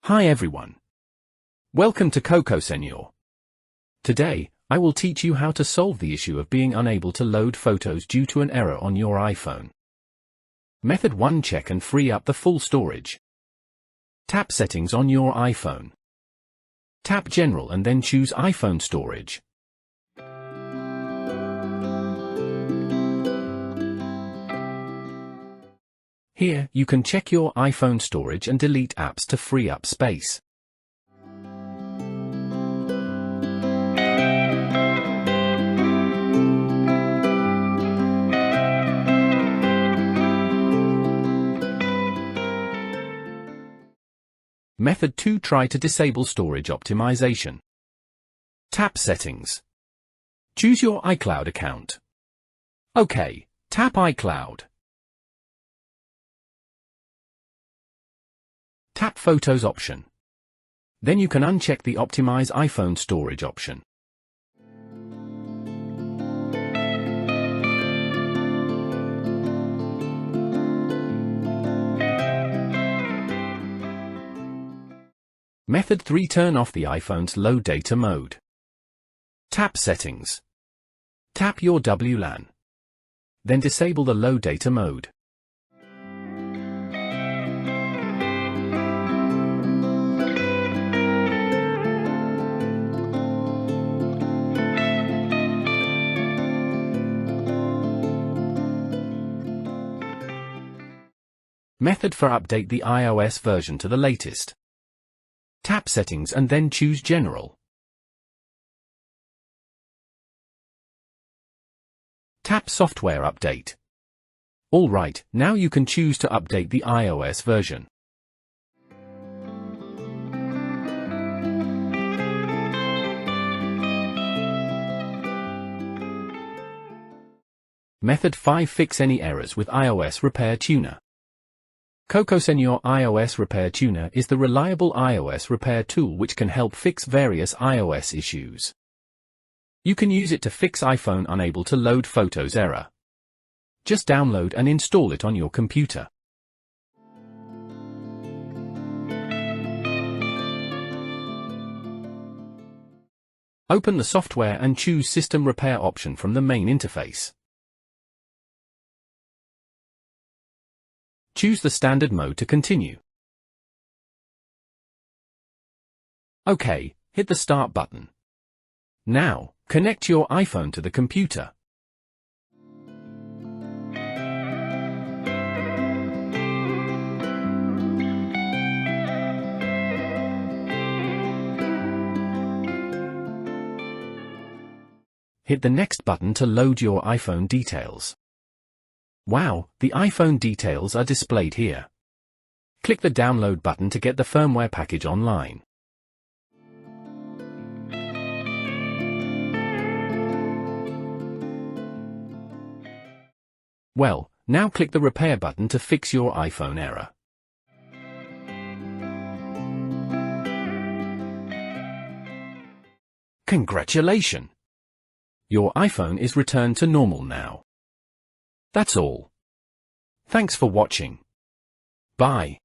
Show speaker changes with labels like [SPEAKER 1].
[SPEAKER 1] Hi everyone. Welcome to Coco Senor. Today, I will teach you how to solve the issue of being unable to load photos due to an error on your iPhone. Method 1. Check and free up the full storage. Tap Settings on your iPhone. Tap General and then choose iPhone Storage. Here, you can check your iPhone storage and delete apps to free up space. Method 2. Try to disable storage optimization. Tap Settings. Choose your iCloud account. OK, tap iCloud. Tap Photos option. Then you can uncheck the Optimize iPhone Storage option. Method 3. Turn off the iPhone's low data mode. Tap Settings. Tap your WLAN. Then disable the low data mode. Method 4. Update the iOS version to the latest. Tap Settings and then choose General. Tap Software Update. Alright, now you can choose to update the iOS version. Method 5. Fix any errors with iOS Repair Tuner. Coco Senor iOS Repair Tuner is the reliable iOS repair tool which can help fix various iOS issues. You can use it to fix iPhone unable to load photos error. Just download and install it on your computer. Open the software and choose System Repair option from the main interface. Choose the standard mode to continue. OK, hit the Start button. Now, connect your iPhone to the computer. Hit the Next button to load your iPhone details. Wow, the iPhone details are displayed here. Click the Download button to get the firmware package online. Well, now click the Repair button to fix your iPhone error. Congratulations! Your iPhone is returned to normal now. That's all. Thanks for watching. Bye.